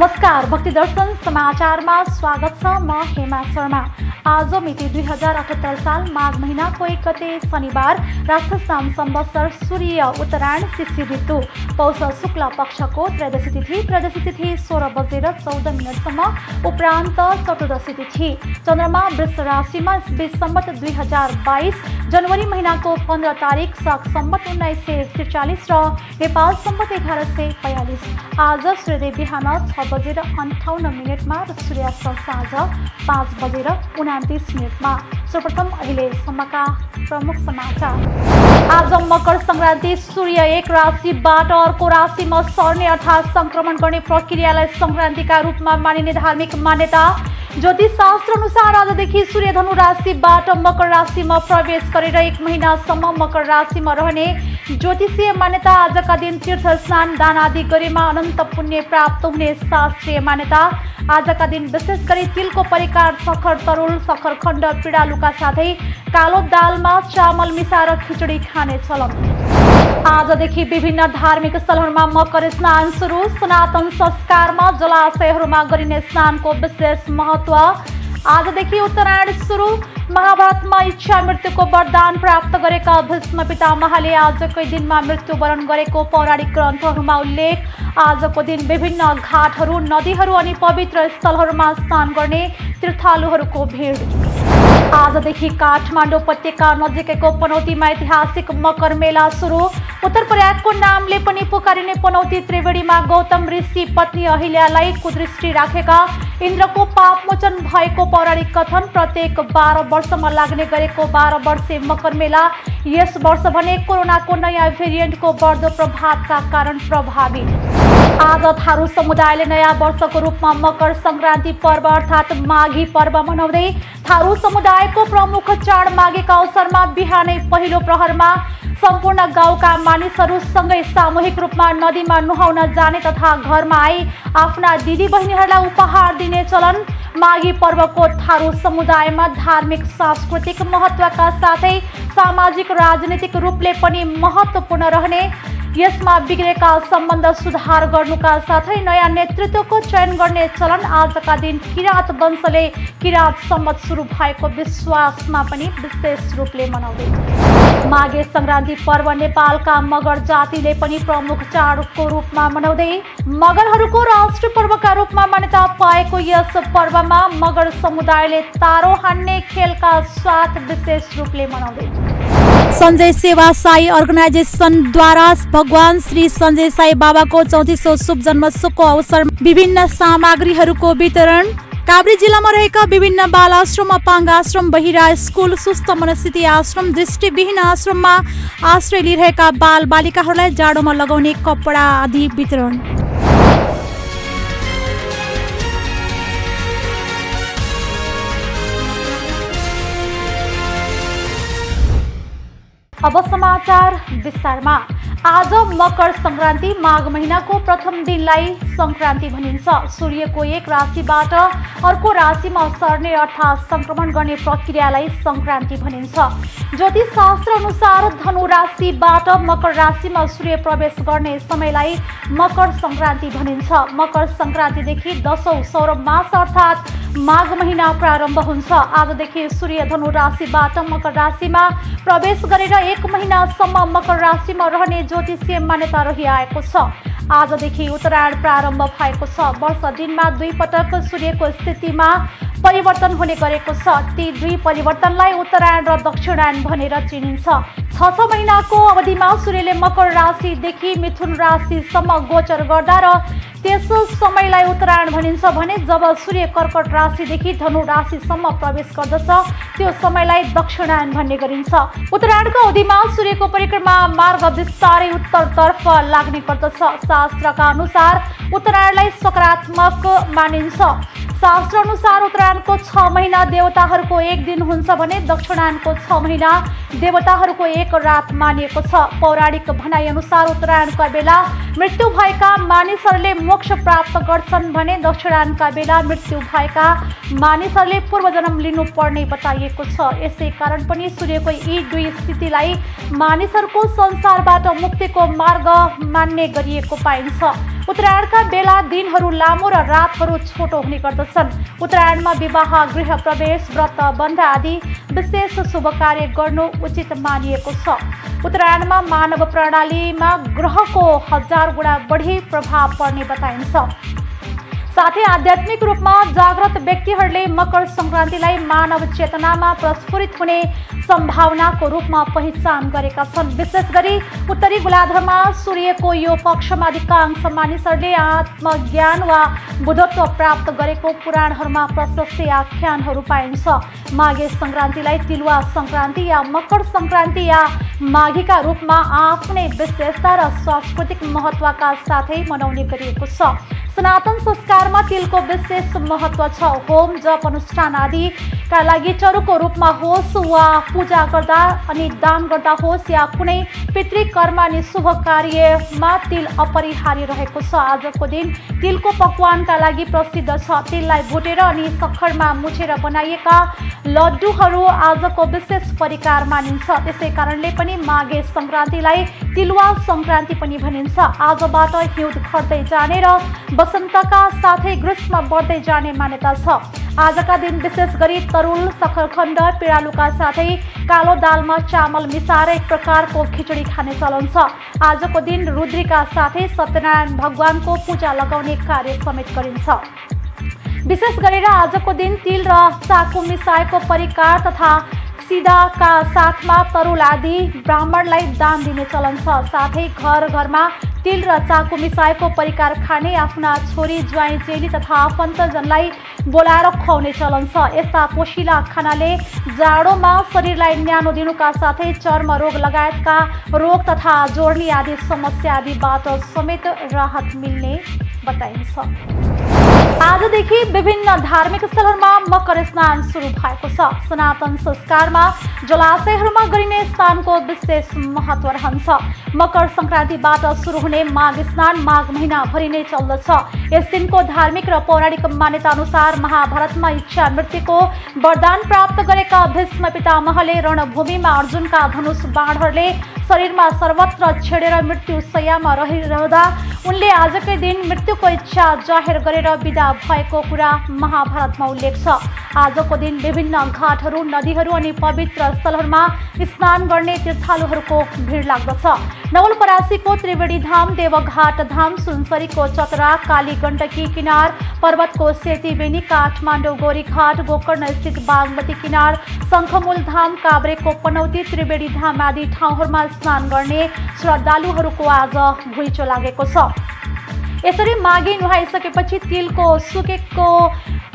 नमस्कार, भक्ति दर्शन समाचारमा स्वागत छ। म हेमा शर्मा। आज मिति 2078 साल माघ महीनाको 1 गते शनिबार, राक्षस नाम संवत्सर, सूर्य उत्तरायण, शिष्य ऋतु, पौष शुक्ल पक्षको त्रयोदशी तिथि 16 बजेर 14 मिनटसम्म, उपरान्त चतुर्दशी तिथि। चन्द्रमा वृष राशिमा, बीस सम्वत 2022, जनवरी महीनाको 15 तारिक, शक सम्वत 1943 र नेपाल सम्वत 1142। आज सूर्योदय बिहान 6 बजेर 58 मिनटमा र सूर्यास्त साँझ 5 बजेर 29 मिनटमा। सर्वप्रथम अहिलेसम्मका प्रमुख समाचार। आज मकर संक्रान्ति। सूर्य एक राशिबाट अर्को राशिमा सर्ने अर्थात् संक्रमण गर्ने प्रक्रियालाई संक्रान्तिका रूपमा मानिने धार्मिक मान्यता। ज्योतिष शास्त्र अनुसार आजदेखि सूर्य धनु राशिबाट मकर राशिमा प्रवेश गरेर 1 महिनासम्म मकर राशिमा रहने ज्योतिषीय मान्यता। आजका दिन तीर्थ स्नान, दान आदि गरेमा अनन्त पुण्य प्राप्त हुने शास्त्रीय मान्यता। आजका दिन विशेष गरी तिलको परिकार, सखर तरुल, सखर खण्ड, पिँडालुका साथै कालो दालमा चामल मिसाएर खिचडी खाने चलन। आजदेखि विभिन्न धार्मिक स्थलहरूमा मकर स्नान सुरु। सनातन संस्कारमा जलाशयहरूमा गरिने स्नानको विशेष महत्व। आजदेखि उत्तरायण सुरु। महाभारतमा इच्छा मृत्युको वरदान प्राप्त गरेका भीष्म पितामहले आजकै दिनमा मृत्युवरण गरेको पौराणिक ग्रन्थहरूमा उल्लेख। आजको दिन विभिन्न घाटहरू, नदीहरू अनि पवित्र स्थलहरूमा स्नान गर्ने तीर्थालुहरूको भिड। आजदेखि काठमाडौँ उपत्यका नजिकैको पनौतीमा ऐतिहासिक मकर मेला सुरु। उत्तर प्रयागको नामले पनि पुकारिने पनौती त्रिवेणीमा गौतम ऋषि पत्नी अहिल्यालाई कुदृष्टि राखेका इन्द्रको पापमोचन भएको पौराणिक कथन। प्रत्येक 12 वर्षमा लाग्ने गरेको 12 वर्षे मकर मेला यस वर्ष भने कोरोनाको नयाँ भेरिएन्टको बढ्दो प्रभावका कारण प्रभावित। आज थारू समुदायले नयाँ वर्षको रूपमा मकर संक्रान्ति पर्व अर्थात् माघी पर्व मनाउँदै थारू समुदायको प्रमुख चाड माघीका अवसरमा बिहानै पहिलो प्रहरमा सम्पूर्ण गाउँका मानिसहरू सँगै सामूहिक रूपमा नदीमा नुहाउन जाने तथा घरमा आई आफ्ना दिदी बहिनीहरूलाई उपहार दिने चलन। माघी पर्वको थारू समुदायमा धार्मिक, सांस्कृतिक महत्त्वका साथै सामाजिक, राजनीतिक रूपले पनि महत्त्वपूर्ण रहने, यसमा बिग्रेका सम्बन्ध सुधार गर्नुका साथै नयाँ नेतृत्वको चयन गर्ने चलन। आजका दिन किराँत वंशले किराँत सम्वत सुरु भएको विश्वासमा पनि विशेष रूपले मनाउँदै। माघे संक्रान्ति पर्व नेपालका मगर जातिले पनि प्रमुख चाडको रूपमा मनाउँदै मगरहरूको राष्ट्रिय पर्वका रूपमा मान्यता पाएको यस पर्वमा मगर समुदायले तारो हान्ने खेलका साथ विशेष रूपले मनाउँदै। सञ्जय सेवा साई अर्गनाइजेसनद्वारा भगवान श्री सञ्जय साई बाबाको 34औं शुभ जन्मोत्सवको अवसर विभिन्न सामग्रीहरूको वितरण। काभ्रे जिल्लामा रहेका विभिन्न बाल आश्रम, अपाङ्ग आश्रम, बहिरा स्कुल, सुस्त मनस्थिति आश्रम, दृष्टिविहीन आश्रममा आश्रय लिइरहेका बाल बालिकाहरूलाई जाडोमा लगाउने कपडा आदि वितरण। अब समाचार विस्तारमा। आज मकर संक्रान्ति। माघ महीनाको प्रथम दिनलाई संक्रान्ति भनिन्छ। सूर्यको एक राशिबाट अर्को राशिमा सर्ने अर्थात् संक्रमण गर्ने प्रक्रियालाई संक्रान्ति भनिन्छ। ज्योतिष शास्त्र अनुसार धनु राशिबाट मकर राशिमा सूर्य प्रवेश गर्ने समयलाई मकर संक्रान्ति भनिन्छ। मकर संक्रान्तिदेखि 10औं सौर मास अर्थात् माघ महिना प्रारम्भ हुन्छ। आजदेखि सूर्य धनु राशिबाट मकर राशिमा प्रवेश गरेर 1 महिनासम्म मकर राशिमा रहने ज्योतिषीय मान्यता रहिआएको छ। आजदेखि उत्तरायण प्रारम्भ भएको छ। वर्ष दिनमा 2 पटक सूर्यको स्थितिमा परिवर्तन हुने गरेको छ। ती 2 परिवर्तनलाई उत्तरायण र दक्षिणायन भनेर चिनिन्छ। 6 महिनाको अवधिमा सूर्यले मकर राशिदेखि मिथुन राशिसम्म गोचर गर्दा र त्यस समयलाई उत्तरायण भनिन्छ भने जब सूर्य कर्कट राशिदेखि धनु राशिसम्म प्रवेश गर्दछ त्यो समयलाई दक्षिणायन भन्ने गरिन्छ। उत्तरायणको अवधिमा सूर्यको परिक्रमा मार्ग बिस्तारै उत्तरतर्फ लाग्ने गर्दछ। शास्त्रका अनुसार उत्तरायणलाई सकारात्मक मानिन्छ। शास्त्र अनुसार उत्तरायणको 6 महिना देवताहरूको 1 दिन हुन्छ भने दक्षिणायनको 6 महिना देवताहरूको 1 रात मानिएको छ। पौराणिक भनाइ अनुसार उत्तरायणका बेला मृत्यु भएका मानिसहरूले मोक्ष प्राप्त गर्छन् भने दक्षिणायनका बेला मृत्यु भएका मानिसहरूले पूर्वजन्म लिनुपर्ने बताइएको छ। यसै कारण पनि सूर्यको यी 2 स्थितिलाई मानिसहरूको संसारबाट मुक्तिको मार्ग मान्ने गरिएको पाइन्छ। उत्तरायणका बेला दिनहरू लामो र रातहरू छोटो हुने गर्दछन्। उत्तरायणमा विवाह, गृह प्रवेश, व्रत बन्ध आदि विशेष शुभ कार्य गर्नु उचित मानिएको छ। उत्तरायणमा मानव प्रणालीमा ग्रहको 1000 गुणा बढी प्रभाव पर्ने बताइन्छ। साथै आध्यात्मिक रूपमा जागृत व्यक्तिहरूले मकर सङ्क्रान्तिलाई मानव चेतनामा प्रस्फुरित हुने सम्भावनाको रूपमा पहिचान गरेका छन्। विशेष गरी उत्तरी गोलार्धमा सूर्यको यो पक्षमा अधिकांश मानिसहरूले आत्मज्ञान वा बुद्धत्व प्राप्त गरेको पुराणहरूमा प्रशस्त आख्यानहरू पाइन्छ। माघे सङ्क्रान्तिलाई तिलुवा सङ्क्रान्ति या मकर सङ्क्रान्ति या माघीका रूपमा आफ्नै विशेषता र सांस्कृतिक महत्त्वका साथै मनाउने गरिएको छ। सनातन संस्कारमा तिलको विशेष महत्त्व छ। होम, जप, अनुष्ठान आदिका लागि चरुको रूपमा होस् वा पूजा गर्दा अनि दान गर्दा होस् या कुनै पितृकर्म अनि शुभ कार्यमा तिल अपरिहार्य रहेको छ। आजको दिन तिलको पकवानका लागि प्रसिद्ध छ। तिललाई भुटेर अनि सक्खरमा मुछेर बनाइएका लड्डुहरू आजको विशेष परिकार मानिन्छ। त्यसै कारणले पनि माघे सङ्क्रान्तिलाई तिलुवा सङ्क्रान्ति पनि भनिन्छ। आजबाट हिउँद खर्दै जाने र वसन्तका साथै ग्रीष्म बढ्दै जाने मान्यता छ। आजका दिन विशेष गरी तरुल, सक्खरखण्ड, पिँडालुका साथै कालो दालमा चामल मिसाएर एक प्रकारको खिचडी खाने चलन छ। आजको दिन रुद्रीका साथै सत्यनारायण भगवानको पूजा लगाउने कार्य समेत गरिन्छ। विशेष गरेर आजको दिन तिल र चाकु मिसाएको परिकार तथा सिधाका साथमा तरुल आदि ब्राह्मणलाई दान दिने चलन छ। साथै घर घरमा तिल र चाकु मिसाएको परिकार खाने, आफ्ना छोरी, ज्वाइँ, चेली तथा आफन्तजनलाई बोलाएर खुवाउने चलन छ। यस्ता पोषिला खानाले जाडोमा शरीरलाई न्यानो दिनुका साथै चर्म रोग लगायतका रोग तथा जोर्नी आदि समस्या आदिबाट समेत राहत मिल्ने बताइन्छ। आजदेखि विभिन्न धार्मिक स्थलहरूमा मकर स्नान सुरु भएको छ। सनातन संस्कारमा जलाशयहरूमा गरिने स्नानको विशेष महत्त्व रहन्छ। मकर सङ्क्रान्तिबाट सुरु हुने माघ स्नान माघ महिनाभरि नै चल्दछ। यस दिनको धार्मिक र पौराणिक मान्यता अनुसार महाभारतमा इच्छा मृत्युको वरदान प्राप्त गरेका भीष्म पितामहले रणभूमिमा अर्जुनका धनुष बाणहरूले शरीरमा सर्वत्र छेडेर मृत्यु शय्यामा रहिरहँदा उनले आजकै दिन मृत्युको इच्छा जाहेर गरेर विदा भएको कुरा महाभारतमा उल्लेख छ। आजको दिन विभिन्न घाटहरू, नदीहरू अनि पवित्र स्थलहरूमा स्नान गर्ने तीर्थालुहरूको भिड लाग्दछ। नवलपरासीको त्रिवेणी धाम, देवघाट धाम, सुनसरीको चतरा, काली गण्डकी किनार, पर्वतको सेतीबेनी, काठमाडौँ गौरीघाट, गोकर्ण स्थित बागमती किनार, शङ्खमूल धाम, काभ्रेको पनौती, त्रिवेणी धाम आदि ठाउँहरूमा स्नान गर्ने श्रद्धालुहरूको आज घुइँचो लागेको छ। यसरी माघी नुहाइसकेपछि तिलको सुकेको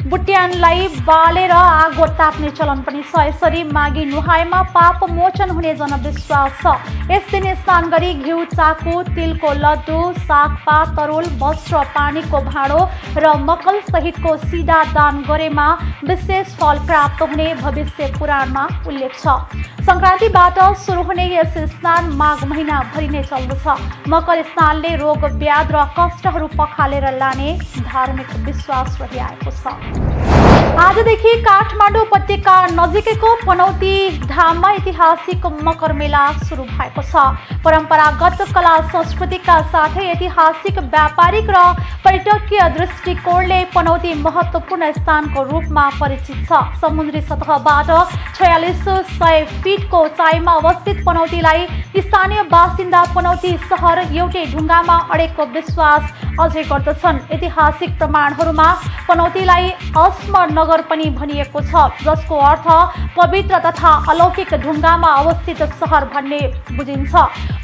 बुट्यानलाई बालेर आगो ताप्ने चलन पनि छ। यसरी माघी नुहाएमा पाप मोचन हुने जनविश्वास छ। यस दिन स्नान गरी घिउ, चाकु, तिलको लड्डु, सागपात, तरुल, वस्त्र, पानीको भाँडो र मकल सहितको सिधा दान गरेमा विशेष फल प्राप्त हुने भविष्य पुराणमा उल्लेख छ। सङ्क्रान्तिबाट सुरु हुने यस स्नान माघ महिनाभरि नै चल्दछ। मकर स्नानले रोग, व्याध र कष्टहरू पखालेर लाने धार्मिक विश्वास रहिआएको छ। आजदेखि काठमाडौँ उपत्यका नजिकैको पनौती धाममा ऐतिहासिक मकर मेला सुरु भएको छ। परम्परागत कला संस्कृतिका साथै ऐतिहासिक, व्यापारिक र पर्यटकीय दृष्टिकोणले पनौती महत्त्वपूर्ण स्थानको रूपमा परिचित छ। समुद्री सतहबाट 4600 फिटको उचाइमा अवस्थित पनौतीलाई स्थानीय बासिन्दा पनौती सहर एउटै ढुङ्गामा अडेको विश्वास अझै गर्दछन्। ऐतिहासिक प्रमाणहरूमा पनौतीलाई अस्म नगर पनि भनिएको छ, जसको अर्थ पवित्र तथा अलौकिक ढुङ्गामा अवस्थित सहर भन्ने बुझिन्छ।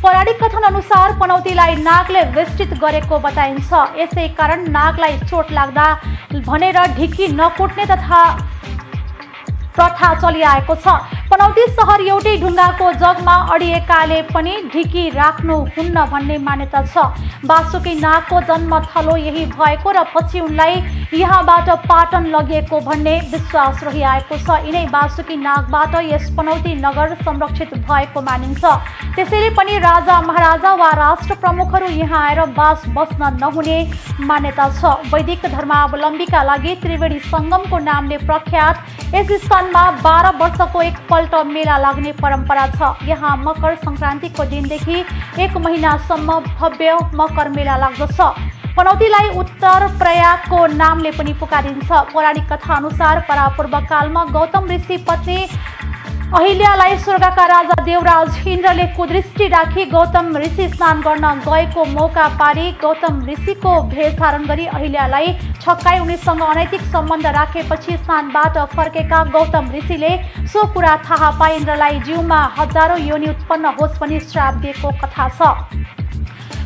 पौराणिक कथन अनुसार पनौतीलाई नागले वेष्टित गरेको बताइन्छ। यसै कारण नागलाई चोट लाग्दा भनेर ढिकी नकुट्ने तथा प्रथा चलिआएको छ। पनौती सहर एउटै ढुङ्गाको जगमा अडिएकाले पनि ढिकी राख्नु हुन्न भन्ने मान्यता छ। वासुकी नागको जन्मथलो यही भएको र पछि उनलाई यहाँबाट पाटन लगिएको भन्ने विश्वास रहिआएको छ। यिनै वासुकी नागबाट यस पनौती नगर संरक्षित भएको मानिन्छ। त्यसैले पनि राजा, महाराजा वा राष्ट्र प्रमुखहरू यहाँ आएर बास बस्न नहुने मान्यता छ। वैदिक धर्मावलम्बीका लागि त्रिवेणी सङ्गमको नामले प्रख्यात यस स्थानमा 12 वर्षको एकपल्ट मेला लाग्ने परम्परा छ। यहाँ मकर सङ्क्रान्तिको दिनदेखि 1 महिनासम्म भव्य मकर मेला लाग्दछ। पनौतीलाई उत्तर प्रयागको नामले पनि पुकारिन्छ। पौराणिक कथा अनुसार परापूर्व कालमा गौतम ऋषि पत्नी अहिल्यालाई स्वर्गका राजा देवराज इन्द्रले कुदृष्टि राखी गौतम ऋषि स्नान गर्न गएको मौका पारी गौतम ऋषिको भेष धारण गरी अहिल्यालाई छक्काई उनीसँग अनैतिक सम्बन्ध राखेपछि स्नानबाट फर्केका गौतम ऋषिले सो कुरा थाहा पाए इन्द्रलाई जीवमा हजारौं योनि उत्पन्न होस् भनी श्राप दिएको कथा छ।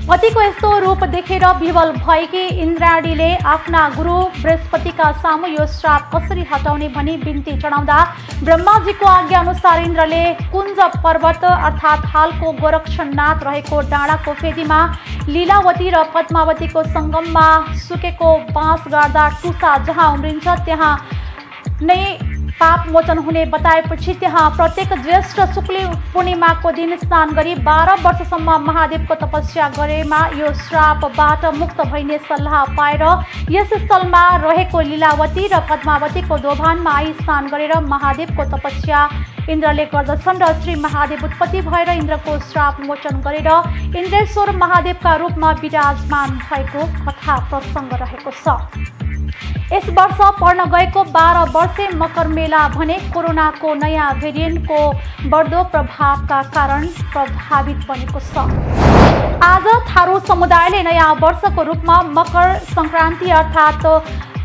पतिको यस्तो रूप देखेर विवल भएकी इन्द्राणीले आफ्ना गुरु बृहस्पतिका सामु यो श्राप कसरी हटाउने भनी बिन्ती चढाउँदा ब्रह्माजीको आज्ञा अनुसार इन्द्रले कुञ्ज पर्वत अर्थात् हालको गोरक्षनाथ रहेको डाँडाको फेदीमा लीलावती र पद्मावतीको सङ्गममा सुकेको बाँस गाड्दा टुसा जहाँ उम्रिन्छ त्यहाँ नै पाप मोचन हुने बताएपछि त्यहाँ प्रत्येक ज्येष्ठ शुक्ल पूर्णिमाको दिन स्नान गरी 12 वर्षसम्म महादेवको तपस्या गरेमा यो श्रापबाट मुक्त भइने सल्लाह पाएर यस स्थलमा रहेको लीलावती र पद्मावतीको दोभानमा आई स्नान गरेर महादेवको तपस्या इन्द्रले गर्दछन् र श्री महादेव उत्पत्ति भएर इन्द्रको श्राप मोचन गरेर इन्द्रेश्वर महादेवका रूपमा विराजमान भएको कथा प्रसङ्ग रहेको छ। यस वर्ष पर्न गएको 12 वर्षे मकर मेला भने कोरोनाको नयाँ भेरिएन्टको बढ्दो प्रभावका कारण प्रभावित बनेको छ। आज थारू समुदायले नयाँ वर्षको रूपमा मकर सङ्क्रान्ति अर्थात्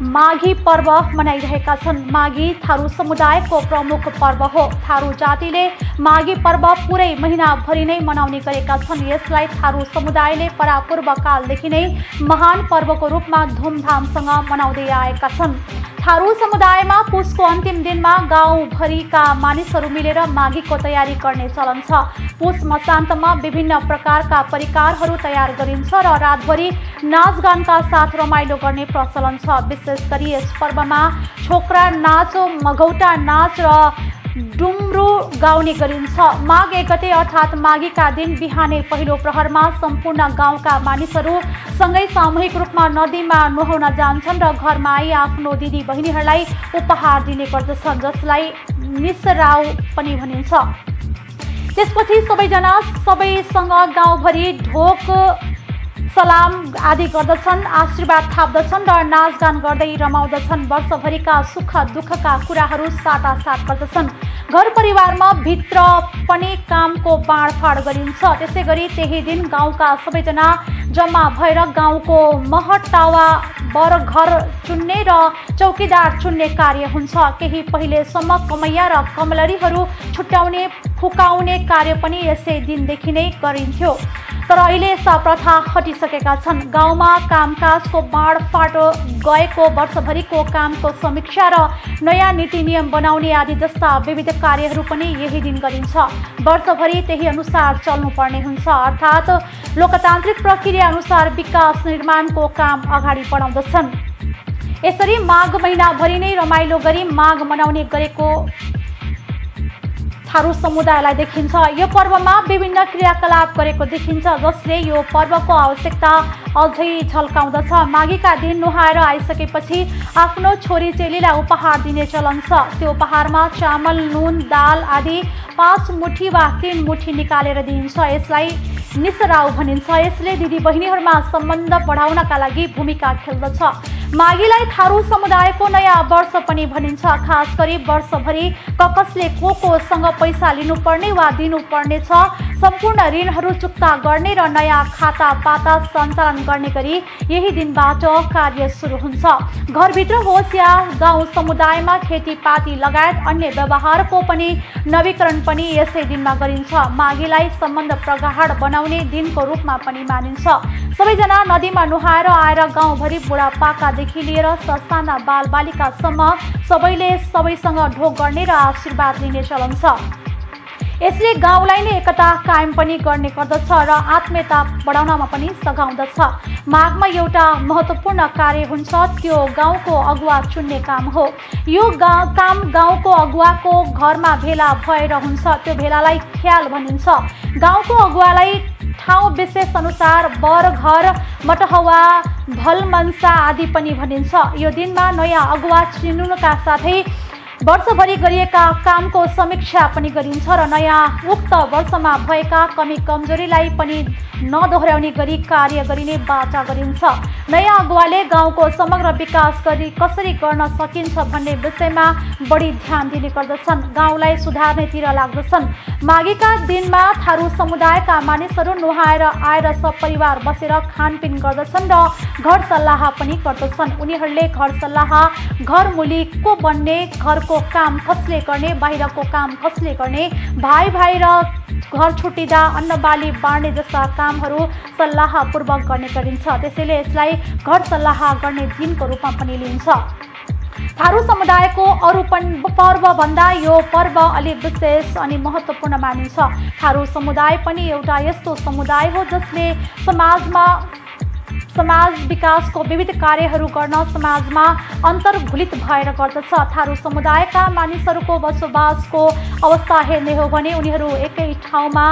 माघी पर्व मनाइरहेका छन्। माघी थारू समुदायको प्रमुख पर्व हो। थारू जातिले माघी पर्व पुरै महिनाभरि नै मनाउने गरेका छन्। यसलाई थारू समुदायले परापूर्व कालदेखि नै महान पर्वको रूपमा धुमधामसँग मनाउँदै आएका छन्। थारू समुदायमा पुसको अन्तिम दिनमा गाउँभरिका मानिसहरू मिलेर माघीको तयारी गर्ने चलन छ। पुस मसान्तमा विभिन्न प्रकारका परिकारहरू तयार गरिन्छ र रातभरि नाचगानका साथ रमाइलो गर्ने प्रचलन छ। विशेष गरी यस पर्वमा छोक्रा नाच, मघौटा नाच र डुम्रू गाउने गरिन्छ। माघ 1 गते अर्थात् माघीका दिन बिहानै पहिलो प्रहरमा सम्पूर्ण गाउँका मानिसहरू सँगै सामूहिक रूपमा नदीमा नुहाउन जान्छन् र घरमा आई आफ्नो दिदी बहिनीहरूलाई उपहार दिने गर्दछन्, जसलाई निसराउ पनि भनिन्छ। त्यसपछि सबैजना सबैसँग गाउँभरि ढोक सलाम आदि गर्दछन्, आशीर्वाद थाप्दछन् र नाचगान गर्दै रमाउँदछन्। वर्षभरिका सुख दुःखका कुराहरू साटासाट गर्दछन्। घर परिवारमा भित्र पनि कामको बाँडफाँड गरिन्छ। त्यसै गरी त्यही दिन गाउँका सबैजना जम्मा भएर गाउँको महटावा बरघर चुन्ने र चौकीदार चुन्ने कार्य हुन्छ। केही पहिलेसम्म कमैया र कमलरीहरू छुट्याउने फुकाउने कार्य पनि यसै दिनदेखि नै गरिन्थ्यो, तर अहिले यस्ता प्रथा हटिसकेका छन्। गाउँमा कामकाजको बाँडफाँड गएको वर्षभरिको कामको समीक्षा र नयाँ नीति नियम बनाउने आदि जस्ता विविध कार्यहरू पनि यही दिन गरिन्छ। वर्षभरि त्यही अनुसार चल्नुपर्ने हुन्छ, अर्थात् लोकतान्त्रिक प्रक्रिया अनुसार विकास निर्माणको काम अगाडि बढाउँदछन्। यसरी माघ महिनाभरि नै रमाइलो गरी माघ मनाउने गरेको थारू समुदायलाई देखिन्छ। यो पर्वमा विभिन्न क्रियाकलाप गरेको देखिन्छ, जसले यो पर्वको आवश्यकता अझै झल्काउँदछ। माघीका दिन नुहाएर आइसकेपछि आफ्नो छोरी चेलीलाई उपहार दिने चलन छ। त्यो उपहारमा चामल, नुन, दाल आदि 5 मुठी वा 3 मुठी निकालेर दिइन्छ। यसलाई निसराउ भनिन्छ। यसले दिदी बहिनीहरूमा सम्बन्ध बढाउनका लागि भूमिका खेल्दछ। माघीलाई थारू समुदायको नयाँ वर्ष पनि भनिन्छ। खास गरी वर्षभरि कसले कोसँग पैसा लिनुपर्ने वा दिनुपर्ने छ, सम्पूर्ण ऋणहरू चुक्ता गर्ने र नयाँ खाता पाता सञ्चालन गर्ने गरी यही दिनबाट कार्य सुरु हुन्छ। घरभित्र होस् या गाउँ समुदायमा खेतीपाती लगायत अन्य व्यवहारको पनि नवीकरण पनि यसै दिनमा गरिन्छ। माघीलाई सम्बन्ध प्रगाढ बनाउने दिनको रूपमा पनि मानिन्छ। सबैजना नदीमा नुहाएर आएर गाउँभरि बुढापाकादेखि लिएर ससाना बालबालिकासम्म सबैले सबैसँग ढोक गर्ने र आशीर्वाद लिने चलन छ। यसले गाउँलाई नै एकता कायम पनि गर्ने गर्दछ र आत्मीयता बढाउनमा पनि सघाउँदछ। माघमा एउटा महत्त्वपूर्ण कार्य हुन्छ, त्यो गाउँको अगुवा चुन्ने काम हो। यो काम गाउँको अगुवाको घरमा भेला भएर हुन्छ। त्यो भेलालाई ख्याल भनिन्छ। गाउँको अगुवालाई ठाउँ विशेष अनुसार बरघर, मटहवा, भलमन्सा आदि पनि भनिन्छ। यो दिनमा नयाँ अगुवा चिन्नुका साथै वर्षभरि गरिएका कामको समीक्षा पनि गरिन्छ र नयाँ उक्त वर्षमा भएका कमी कमजोरीलाई पनि नदोहोर्याउने गरी कार्य गरिने बाचा गरिन्छ। नयाँ अगुवाले गाउँको समग्र विकास कसरी गर्न सकिन्छ भन्ने विषयमा बढी ध्यान दिने गर्दछन्, गाउँलाई सुधार्नेतिर लाग्दछन्। माघीका दिनमा थारू समुदायका मानिसहरू नुहाएर आएर सपरिवार बसेर खानपिन गर्दछन् र घर सल्लाह पनि गर्दछन्। उनीहरूले घर सल्लाह, घरमुली को बन्ने, घरको काम कसले गर्ने, बाहिरको काम कसले गर्ने, भाइ भाइ र घर छुट्टिँदा अन्नबाली बाँड्ने जस्ता कामहरू सल्लाहपूर्वक गर्ने गरिन्छ। त्यसैले यसलाई घर सल्लाह गर्ने दिनको रूपमा पनि लिइन्छ। थारू समुदायको अरू पर्वभन्दा यो पर्व अलि विशेष अनि महत्त्वपूर्ण मानिन्छ। थारू समुदाय पनि एउटा यस्तो समुदाय हो जसले समाज विकासको विविध कार्यहरू गर्न समाजमा अन्तर्घुलित भएर गर्दछ। थारू समुदायका मानिसहरूको बसोबासको अवस्था हेर्ने हो भने उनीहरू एकै ठाउँमा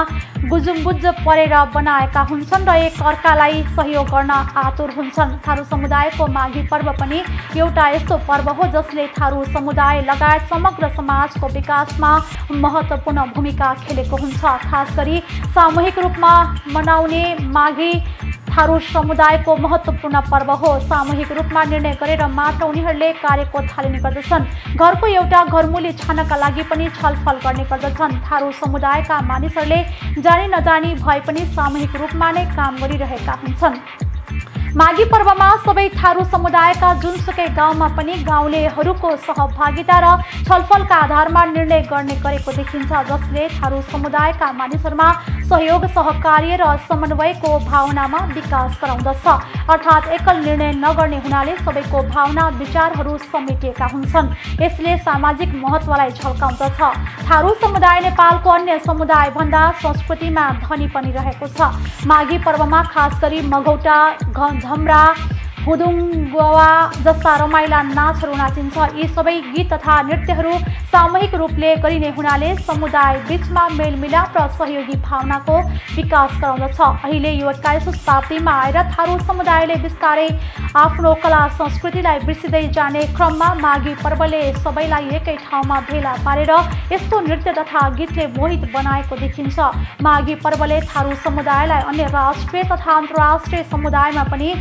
गुजुमबुज परेर बनाएका हुन्छन् र एक अर्कालाई सहयोग गर्न आतुर हुन्छन्। थारू समुदायको माघी पर्व पनि एउटा यस्तो पर्व हो जसले थारू समुदाय लगायत समग्र समाजको विकासमा महत्त्वपूर्ण भूमिका खेलेको हुन्छ। खास गरी सामूहिक रूपमा मनाउने माघी थारू समुदायको महत्त्वपूर्ण पर्व हो। सामूहिक रूपमा निर्णय गरेर मात्र उनीहरूले कार्यको थालिने गर्दछन्। घरको एउटा घरमुली छान्नका लागि पनि छलफल गर्ने गर्दछन्। थारू समुदायका मानिसहरूले जानी नजानी भए पनि सामूहिक रूपमा नै काम गरिरहेका हुन्छन्। माघी पर्वमा सबै थारू समुदायका जुनसुकै गाउँमा पनि गाउँलेहरूको सहभागिता र छलफलका आधारमा निर्णय गर्ने गरेको देखिन्छ, जसले थारू समुदायका मानिसहरूमा सहयोग, सहकार्य र समन्वयको भावनामा विकास गराउँदछ। अर्थात् एकल निर्णय नगर्ने हुनाले सबैको भावना, विचारहरू समेटिएका हुन्छन्। यसले सामाजिक महत्त्वलाई झल्काउँदछ। थारू समुदाय नेपालको अन्य समुदायभन्दा संस्कृतिमा धनी पनि रहेको छ। माघी पर्वमा खास गरी मगौटा, झम्रा, हुदुङ्गवा जस्ता रमाइला नाचहरू नाचिन्छ। यी सबै गीत तथा नृत्यहरू सामूहिक रूपले गरिने हुनाले समुदाय बीचमा मेलमिलाप र सहयोगी भावनाको विकास गराउँदछ। अहिले यो 21औं शताब्दीमा आएर थारू समुदायले बिस्तारै आफ्नो कला संस्कृतिलाई बिर्सिँदै जाने क्रममा माघी पर्वले सबैलाई एकै ठाउँमा भेला पारेर यस्तो नृत्य तथा गीतले मोहित बनाएको देखिन्छ। माघी पर्वले थारू समुदायलाई अन्य राष्ट्रिय तथा अन्तर्राष्ट्रिय समुदायमा पनि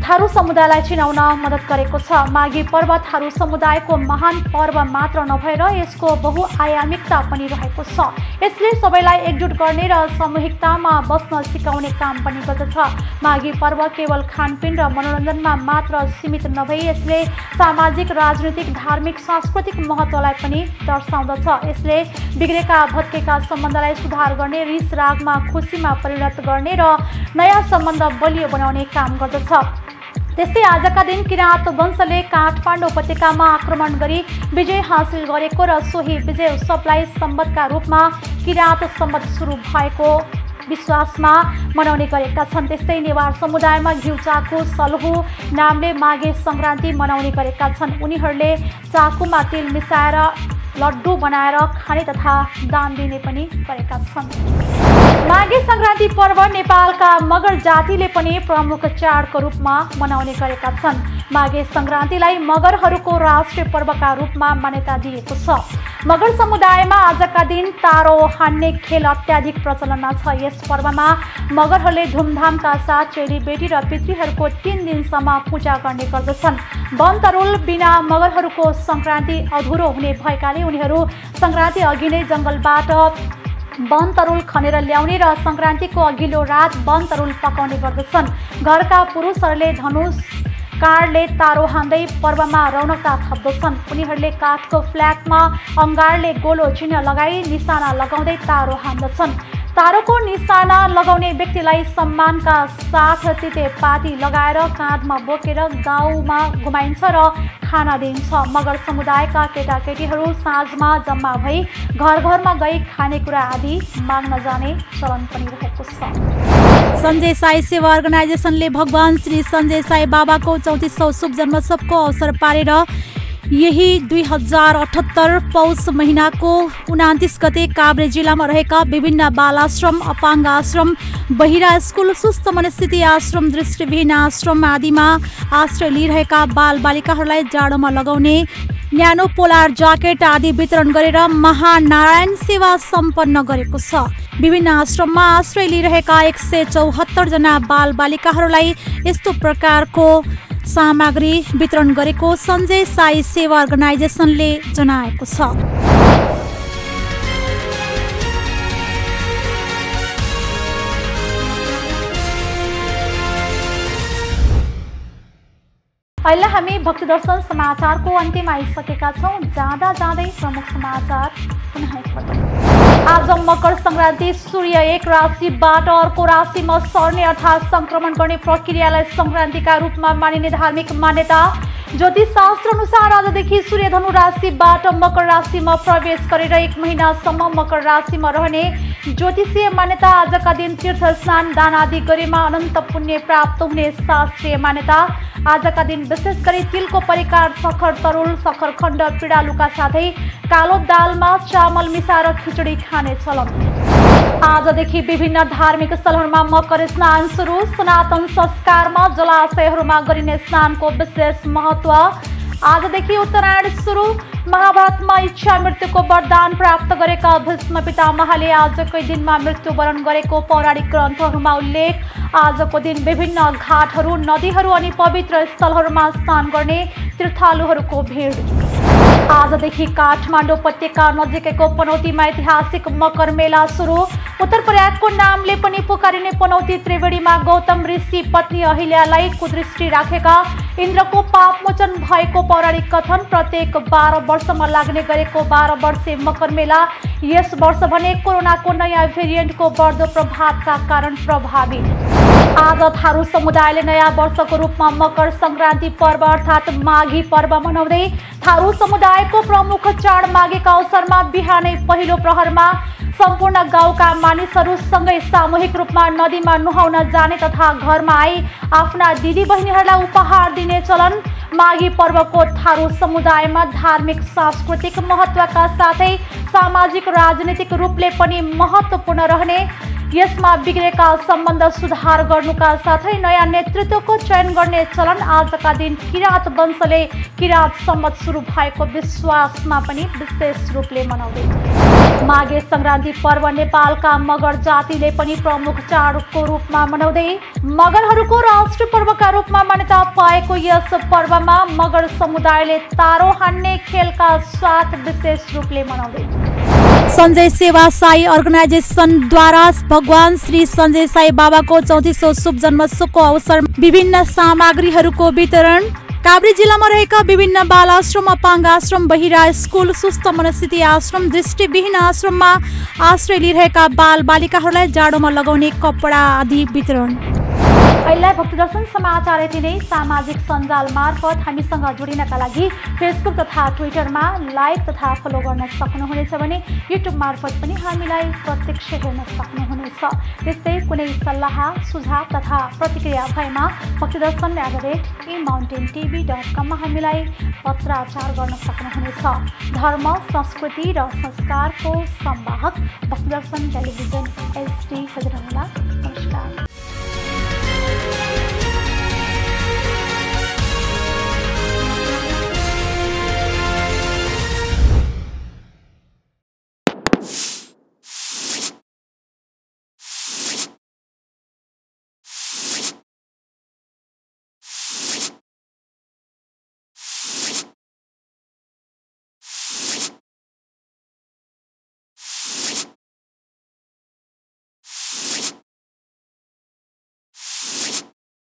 थारू समुदायलाई चिनाउन मद्दत गरेको छ। माघी पर्व थारू समुदायको महान पर्व मात्र नभएर यसको बहुआयामिकता पनि रहेको छ। यसले सबैलाई एकजुट गर्ने र सामूहिकतामा बस्न सिकाउने काम पनि गर्दछ। माघी पर्व केवल खानपिन र मनोरञ्जनमा मात्र सीमित नभई यसले सामाजिक, राजनीतिक, धार्मिक, सांस्कृतिक महत्त्वलाई पनि दर्शाउँदछ। यसले बिग्रेका भत्केका सम्बन्धलाई सुधार गर्ने, रिस रागमा खुसीमा परिणत गर्ने र नयाँ सम्बन्ध बलियो बनाउने काम गर्दछ। त्यस्तै आजका दिन किराँत वंशले काठमाडौँ उपत्यकामा आक्रमण गरी विजय हासिल गरेको र सोही विजय उत्सवलाई सम्बतका रूपमा किराँत सम्बत सुरु भएको विश्वासमा मनाउने गरेका छन्। त्यस्तै नेवार समुदायमा घिउ चाकु सलहु नामले माघे सङ्क्रान्ति मनाउने गरेका छन्। उनीहरूले चाकुमा तेल मिसाएर लड्डु बनाएर खाने तथा दान दिने पनि गरेका छन्। माघे सङ्क्रान्ति पर्व नेपालका मगर जातिले पनि प्रमुख चाडको रूपमा मनाउने गरेका छन्। माघे सङ्क्रान्तिलाई मगरहरूको राष्ट्रिय पर्वका रूपमा मान्यता दिएको छ। मगर समुदायमा आजका दिन तारो हान्ने खेल अत्याधिक प्रचलनमा छ। यस पर्वमा मगरहरूले धुमधामका साथ चेलीबेटी र पितृहरूको 3 दिनसम्म पूजा गर्ने गर्दछन्। वन तरुल बिना मगरहरूको सङ्क्रान्ति अधुरो हुने भएकाले उनीहरू सङ्क्रान्ति अघि नै जङ्गलबाट वन तरुल खनेर ल्याउने र सङ्क्रान्तिको अघिल्लो रात वन तरुल पकाउने गर्दछन्। घरका पुरुषहरूले धनुष काँडले तारो हान्दै पर्वमा रौनकता थप्दछन्। उनीहरूले काठको फ्ल्यागमा अङ्गारले गोलो चिन्ह लगाई निशाना लगाउँदै तारो हान्दछन्। तारोको निशाना लगाउने व्यक्तिलाई सम्मानका साथ तितेपाती लगाएर काँधमा बोकेर गाउँमा घुमाइन्छ र खाना दिइन्छ। मगर समुदायका केटाकेटीहरू साँझमा जम्मा भई घर घरमा गई खानेकुरा आदि माग्न जाने चलन पनि रहेको छ। सञ्जय साई सेवा अर्गनाइजेसनले भगवान श्री सञ्जय साई बाबाको 34औं शुभ जन्मोत्सवको अवसर पारेर यही 2078 पौष महिनाको 29 गते काभ्रे जिल्लामा रहेका विभिन्न बालाश्रम, अपाङ्ग आश्रम, बहिरा स्कुल, सुस्त मनस्थिति आश्रम, दृष्टिविहीन आश्रम आदिमा आश्रय लिइरहेका बालबालिकाहरूलाई जाडोमा लगाउने न्यानो पोलार ज्याकेट आदि वितरण गरेर महानारायण सेवा सम्पन्न गरेको छ। विभिन्न आश्रममा आश्रय लिइरहेका 174 जना बालबालिकाहरूलाई यस्तो प्रकारको सामग्री वितरण गरेको सञ्जय साई सेवा अर्गनाइजेसनले जनाएको छ। अहिले हामी भक्ति दर्शन समाचारको अन्त्यमा आइसकेका छौँ। जाँदा जाँदै प्रमुख समाचार पुनः एकपटक। आज मकर संक्रान्ति। सूर्य एक राशिबाट अर्को राशिमा सर्ने अर्थात् संक्रमण गर्ने प्रक्रियालाई संक्रान्तिका रूपमा मानिने धार्मिक मान्यता। ज्योतिष शास्त्र अनुसार आजदेखि सूर्य धनु राशिबाट मकर राशिमा प्रवेश गरेर 1 महिनासम्म मकर राशिमा रहने ज्योतिषीय मान्यता। आजका दिन तीर्थ स्नान दान आदि गरेमा अनन्त पुण्य प्राप्त हुने शास्त्रीय मान्यता। आजका दिन विशेष गरी तिलको परिकार, सखर तरुल, सखरखण्ड, पिडालुका साथै कालो दालमा चामल मिसाएर खिचडी खाने चलन। आजदेखि विभिन्न धार्मिक स्थलहरूमा मकर स्नान सुरु। सनातन संस्कारमा जलाशयहरूमा गरिने स्नानको विशेष महत्व। आजदेखि उत्तरायण सुरु। महाभारतमा इच्छा मृत्युको वरदान प्राप्त गरेका भीष्म पितामहले आजकै दिनमा मृत्युवरण गरेको पौराणिक ग्रन्थहरूमा उल्लेख। आजको दिन विभिन्न घाटहरू, नदीहरू अनि पवित्र स्थलहरूमा स्नान गर्ने तीर्थालुहरूको भिड। आजदेखि काठमाडौँ उपत्यका नजिकैको पनौतीमा ऐतिहासिक मकर मेला सुरु। उत्तर प्रयागको नामले पनि पुकारिने पनौती त्रिवेणीमा गौतम ऋषि पत्नी अहिल्यालाई कुदृष्टि राखेका इन्द्रको पापमोचन भएको पौराणिक कथन। प्रत्येक 12 वर्षमा लाग्ने गरेको 12 वर्षे मकर मेला यस वर्ष भने कोरोनाको नयाँ भेरिएन्टको बढ्दो प्रभावका कारण प्रभावित। आज थारू समुदायले नयाँ वर्षको रूपमा मकर संक्रान्ति पर्व अर्थात् माघी पर्व मनाउँदै थारू समुदायको प्रमुख चाड माघीका अवसरमा बिहानै पहिलो प्रहरमा सम्पूर्ण गाउँका मानिसहरू सँगै सामूहिक रूपमा नदीमा नुहाउन जाने तथा घरमा आई आफ्ना दिदी बहिनीहरूलाई उपहार दिने चलन। माघी पर्वको थारू समुदायमा धार्मिक सांस्कृतिक महत्त्वका साथै सामाजिक राजनीतिक रूपले पनि महत्त्वपूर्ण रहने। यसमा बिग्रेका सम्बन्ध सुधार गर्नुका साथै नयाँ नेतृत्वको चयन गर्ने चलन। आजका दिन किराँत वंशले किराँत सम्वत सुरु भएको विश्वासमा पनि विशेष रूपले मनाउँदै। माघे संक्रान्ति पर्व नेपालका मगर जातिले पनि प्रमुख चाडको रूपमा मनाउँदै मगरहरूको राष्ट्रिय पर्वका रूपमा मान्यता पाएको यस पर्वमा मगर समुदायले तारो हान्ने खेलका साथ विशेष रूपले मनाउँदै। सञ्जय सेवा साई अर्गनाइजेसनद्वारा भगवान श्री सञ्जय साई बाबाको 34औं शुभ जन्मोत्सवको अवसर विभिन्न सामग्रीहरूको वितरण। काभ्रे जिल्लामा रहेका विभिन्न बाल आश्रम, अपाङ्ग आश्रम, बहिरा स्कुल, सुस्त मनस्थिति आश्रम, दृष्टिविहीन आश्रममा आश्रय लिइरहेका बाल बालिकाहरूलाई जाडोमा लगाउने कपडा आदि वितरण। अहिले भक्ति दर्शन समाचार यति नै। सामाजिक सञ्जाल मार्फत हामीसँग जोडिनका लागि फेसबुक तथा ट्विटरमा लाइक तथा फलो गर्न सक्नुहुनेछ भने युट्युब मार्फत पनि हामीलाई प्रत्यक्ष हेर्न सक्नुहुनेछ। त्यस्तै कुनै सल्लाह सुझाव तथा प्रतिक्रिया भएमा भक्तिदर्शन@emountaintv.com मा हामीलाई पत्राचार गर्न सक्नुहुनेछ। धर्म, संस्कृति र संस्कारको संवाहक भक्तिदर्शन टेलिभिजन HD सजिरहला। नमस्कार।